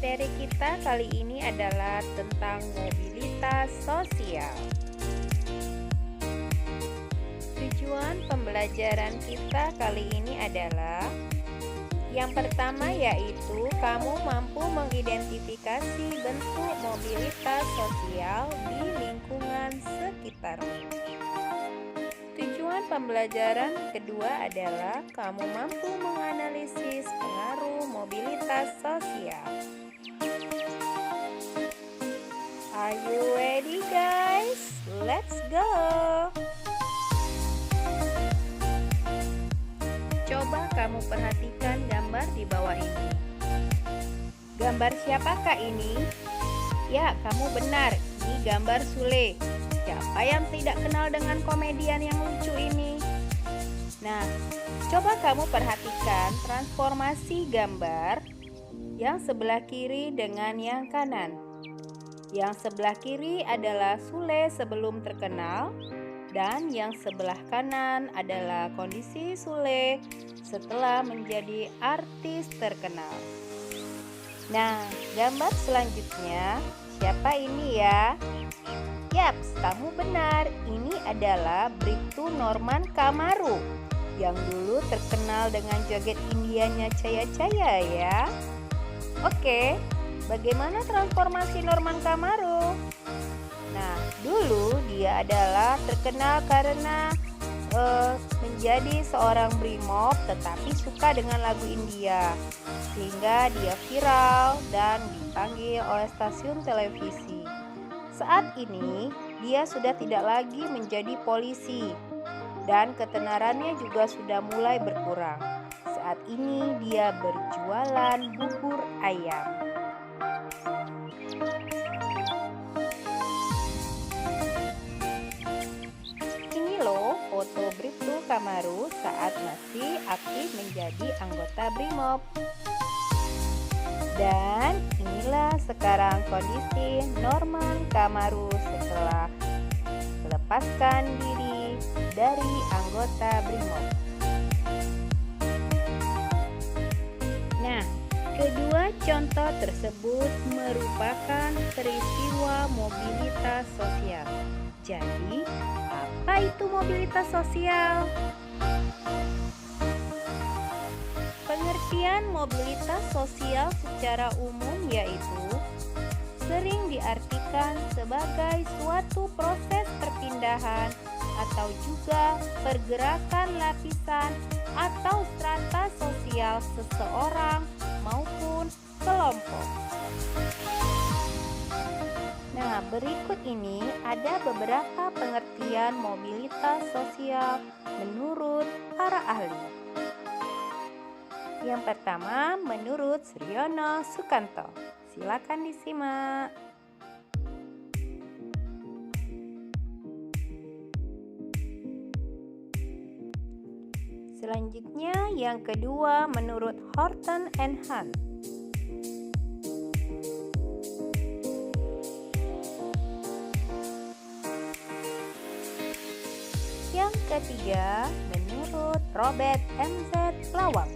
Materi kita kali ini adalah tentang mobilitas sosial. Tujuan pembelajaran kita kali ini adalah yang pertama, yaitu kamu mampu mengidentifikasi bentuk mobilitas sosial di lingkungan sekitarmu. Tujuan pembelajaran kedua adalah kamu mampu menganalisis pengaruh mobilitas sosial. Are you ready, guys? Let's go! Coba kamu perhatikan gambar di bawah ini. Gambar siapakah ini? Ya, kamu benar. Ini gambar Sule. Siapa yang tidak kenal dengan komedian yang lucu ini? Nah, coba kamu perhatikan transformasi gambar yang sebelah kiri dengan yang kanan. Yang sebelah kiri adalah Sule sebelum terkenal, dan yang sebelah kanan adalah kondisi Sule setelah menjadi artis terkenal. Nah, gambar selanjutnya, siapa ini ya? Yaps, kamu benar. Ini adalah Bribtu Norman Kamaru yang dulu terkenal dengan joget Indianya Caya-Caya ya. Oke, bagaimana transformasi Norman Kamaru? Nah, dulu dia adalah terkenal karena menjadi seorang brimob tetapi suka dengan lagu India, sehingga dia viral dan dipanggil oleh stasiun televisi. Saat ini dia sudah tidak lagi menjadi polisi dan ketenarannya juga sudah mulai berkurang. Saat ini dia berjualan bubur ayam. Ini loh foto Bribtu Kamaru saat masih aktif menjadi anggota Brimob. Dan inilah sekarang kondisi Norman Kamaru setelah melepaskan diri dari anggota Brimob. Nah, kedua contoh tersebut merupakan peristiwa mobilitas sosial. Jadi, apa itu mobilitas sosial? Pengertian mobilitas sosial secara umum yaitu sering diartikan sebagai suatu proses perpindahan atau juga pergerakan lapisan atau strata sosial seseorang maupun kelompok. Nah, berikut ini ada beberapa pengertian mobilitas sosial menurut para ahli. Yang pertama, menurut Suryono Sukanto. Silakan disimak. Selanjutnya, yang kedua, menurut Horton and Hunt. Yang ketiga, menurut Robert M.Z. Lawang.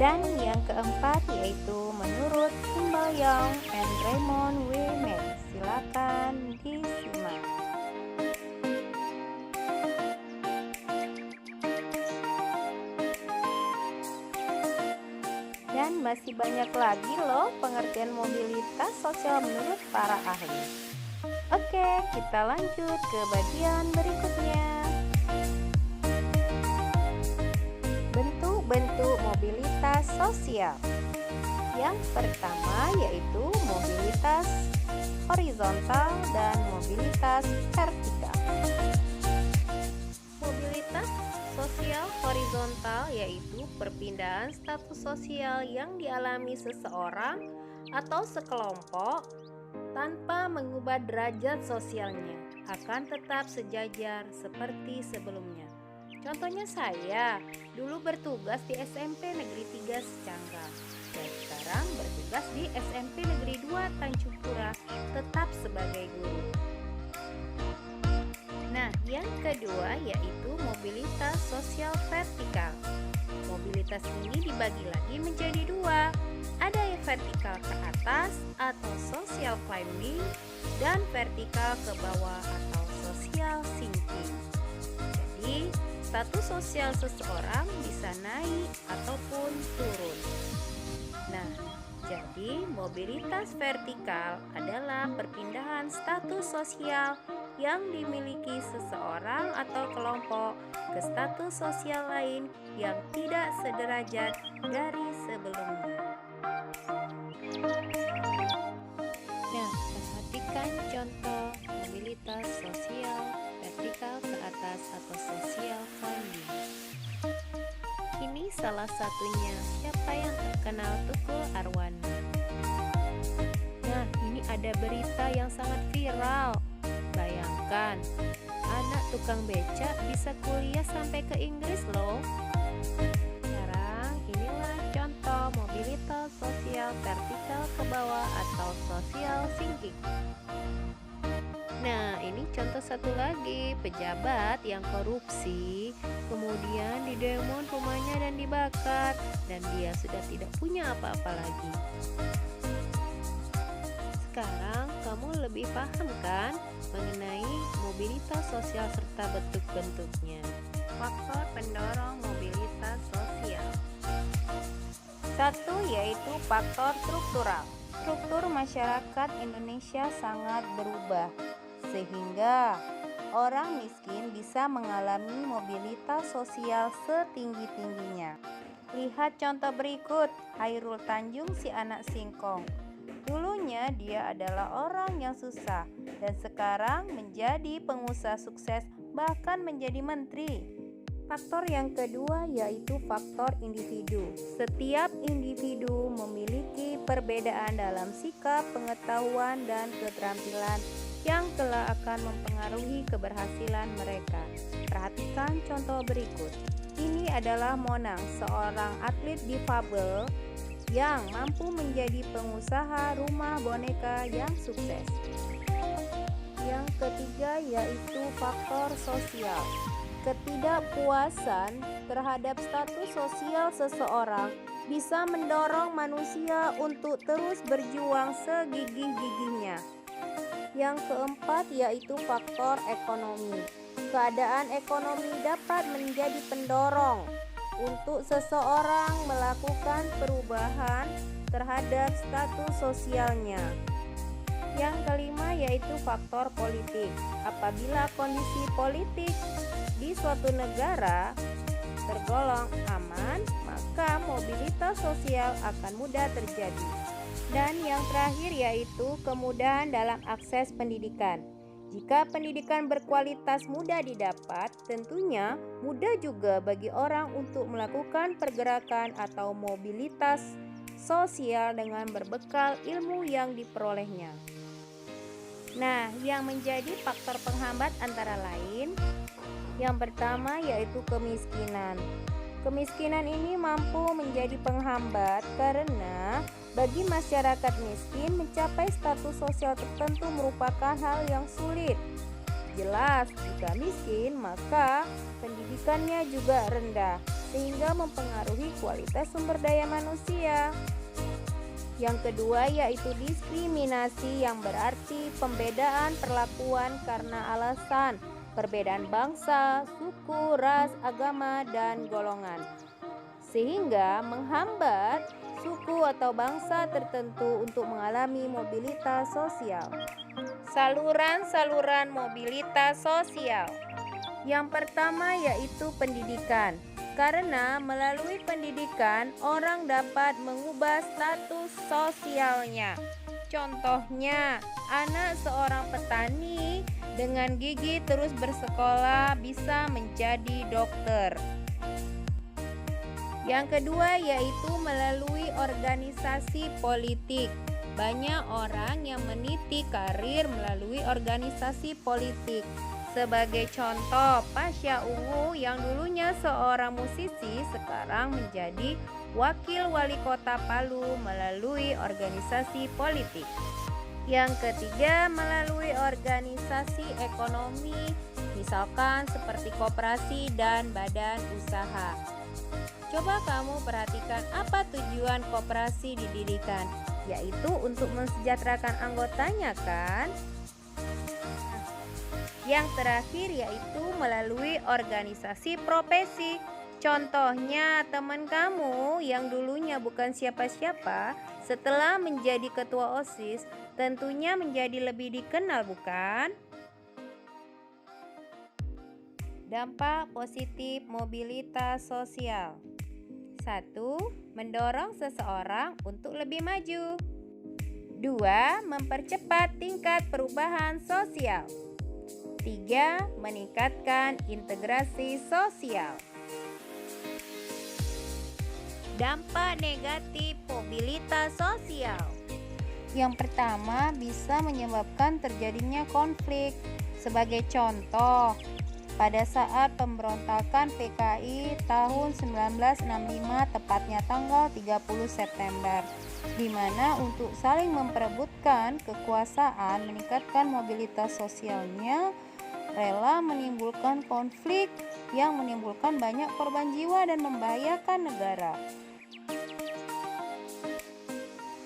Dan yang keempat yaitu menurut Kimball Young and Raymond W. May. Silakan disimak. Dan masih banyak lagi loh pengertian mobilitas sosial menurut para ahli. Oke, kita lanjut ke bagian berikutnya. Bentuk mobilitas sosial. Yang pertama yaitu mobilitas horizontal dan mobilitas vertikal. Mobilitas sosial horizontal yaitu perpindahan status sosial yang dialami seseorang atau sekelompok tanpa mengubah derajat sosialnya, akan tetap sejajar seperti sebelumnya. Contohnya saya dulu bertugas di SMP Negeri 3 Secangga dan sekarang bertugas di SMP Negeri 2 Tanjung Pura tetap sebagai guru. yang kedua yaitu mobilitas sosial vertikal. Mobilitas ini dibagi lagi menjadi dua. Ada yang vertikal ke atas atau social climbing dan vertikal ke bawah atau social sinking. Jadi, status sosial seseorang bisa naik ataupun turun. Nah, jadi mobilitas vertikal adalah perpindahan status sosial yang dimiliki seseorang atau kelompok ke status sosial lain yang tidak sederajat dari sebelumnya. Nah, perhatikan contoh mobilitas sosial vertikal ke atas atau social climbing. Ini salah satunya. Siapa yang terkenal? Tukul Arwana. Nah, ini ada berita yang sangat viral. Bayangkan, anak tukang becak bisa kuliah sampai ke Inggris loh. Sekarang inilah contoh mobilitas sosial vertikal ke bawah atau social sinking. Nah, ini contoh satu lagi, pejabat yang korupsi, kemudian didemon rumahnya dan dibakar, dan dia sudah tidak punya apa-apa lagi. Sekarang kamu lebih paham kan mengenai mobilitas sosial serta bentuk-bentuknya. Faktor pendorong mobilitas sosial. Satu yaitu faktor struktural. Struktur masyarakat Indonesia sangat berubah, sehingga orang miskin bisa mengalami mobilitas sosial setinggi-tingginya. Lihat contoh berikut, Hairul Tanjung si anak singkong. Dulunya dia adalah orang yang susah dan sekarang menjadi pengusaha sukses, bahkan menjadi menteri. Faktor yang kedua yaitu faktor individu. Setiap individu memiliki perbedaan dalam sikap, pengetahuan, dan keterampilan yang kelak akan mempengaruhi keberhasilan mereka. Perhatikan contoh berikut. Ini adalah Monang, seorang atlet difabel yang mampu menjadi pengusaha rumah boneka yang sukses. Yang ketiga yaitu faktor sosial. Ketidakpuasan terhadap status sosial seseorang bisa mendorong manusia untuk terus berjuang segigih-gigihnya. Yang keempat yaitu faktor ekonomi. Keadaan ekonomi dapat menjadi pendorong untuk seseorang melakukan perubahan terhadap status sosialnya. Yang kelima yaitu faktor politik. Apabila kondisi politik di suatu negara tergolong aman, maka mobilitas sosial akan mudah terjadi. Dan yang terakhir yaitu kemudahan dalam akses pendidikan. Jika pendidikan berkualitas mudah didapat, tentunya mudah juga bagi orang untuk melakukan pergerakan atau mobilitas sosial dengan berbekal ilmu yang diperolehnya. Nah, yang menjadi faktor penghambat antara lain, yang pertama yaitu kemiskinan. Kemiskinan ini mampu menjadi penghambat karena bagi masyarakat miskin mencapai status sosial tertentu merupakan hal yang sulit. Jelas, jika miskin maka pendidikannya juga rendah sehingga mempengaruhi kualitas sumber daya manusia. Yang kedua yaitu diskriminasi, yang berarti pembedaan perlakuan karena alasan perbedaan bangsa, suku, ras, agama, dan golongan, sehingga menghambat suku atau bangsa tertentu untuk mengalami mobilitas sosial. Saluran-saluran mobilitas sosial. Yang pertama yaitu pendidikan. Karena melalui pendidikan orang dapat mengubah status sosialnya. Contohnya, anak seorang petani dengan gigih terus bersekolah bisa menjadi dokter. Yang kedua yaitu melalui organisasi politik. Banyak orang yang meniti karir melalui organisasi politik. Sebagai contoh, Pasha Ungu yang dulunya seorang musisi sekarang menjadi wakil wali kota Palu melalui organisasi politik. Yang ketiga, melalui organisasi ekonomi misalkan seperti koperasi dan badan usaha. Coba kamu perhatikan apa tujuan koperasi didirikan, yaitu untuk mensejahterakan anggotanya kan? Yang terakhir yaitu melalui organisasi profesi. Contohnya teman kamu yang dulunya bukan siapa-siapa, setelah menjadi ketua OSIS, tentunya menjadi lebih dikenal bukan? Dampak positif mobilitas sosial. 1. Mendorong seseorang untuk lebih maju. 2. Mempercepat tingkat perubahan sosial. 3. Meningkatkan integrasi sosial. Dampak negatif mobilitas sosial. Yang pertama, bisa menyebabkan terjadinya konflik. Sebagai contoh, pada saat pemberontakan PKI tahun 1965, tepatnya tanggal 30 September, di mana untuk saling memperebutkan kekuasaan, meningkatkan mobilitas sosialnya, rela menimbulkan konflik yang menimbulkan banyak korban jiwa dan membahayakan negara.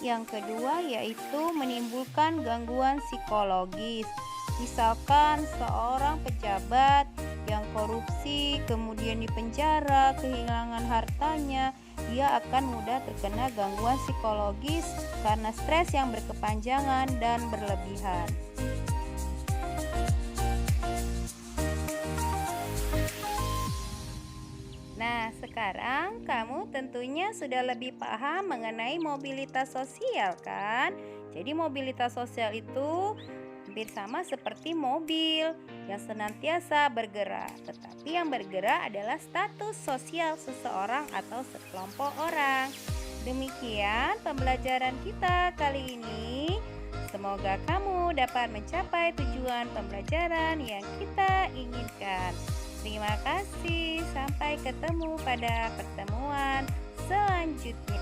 Yang kedua yaitu menimbulkan gangguan psikologis. Misalkan seorang pejabat yang korupsi kemudian dipenjara, kehilangan hartanya, dia akan mudah terkena gangguan psikologis karena stres yang berkepanjangan dan berlebihan. Nah, sekarang kamu tentunya sudah lebih paham mengenai mobilitas sosial kan? Jadi mobilitas sosial itu hampir sama seperti mobil yang senantiasa bergerak, tetapi yang bergerak adalah status sosial seseorang atau sekelompok orang. Demikian pembelajaran kita kali ini. Semoga kamu dapat mencapai tujuan pembelajaran yang kita inginkan. Terima kasih, sampai ketemu pada pertemuan selanjutnya.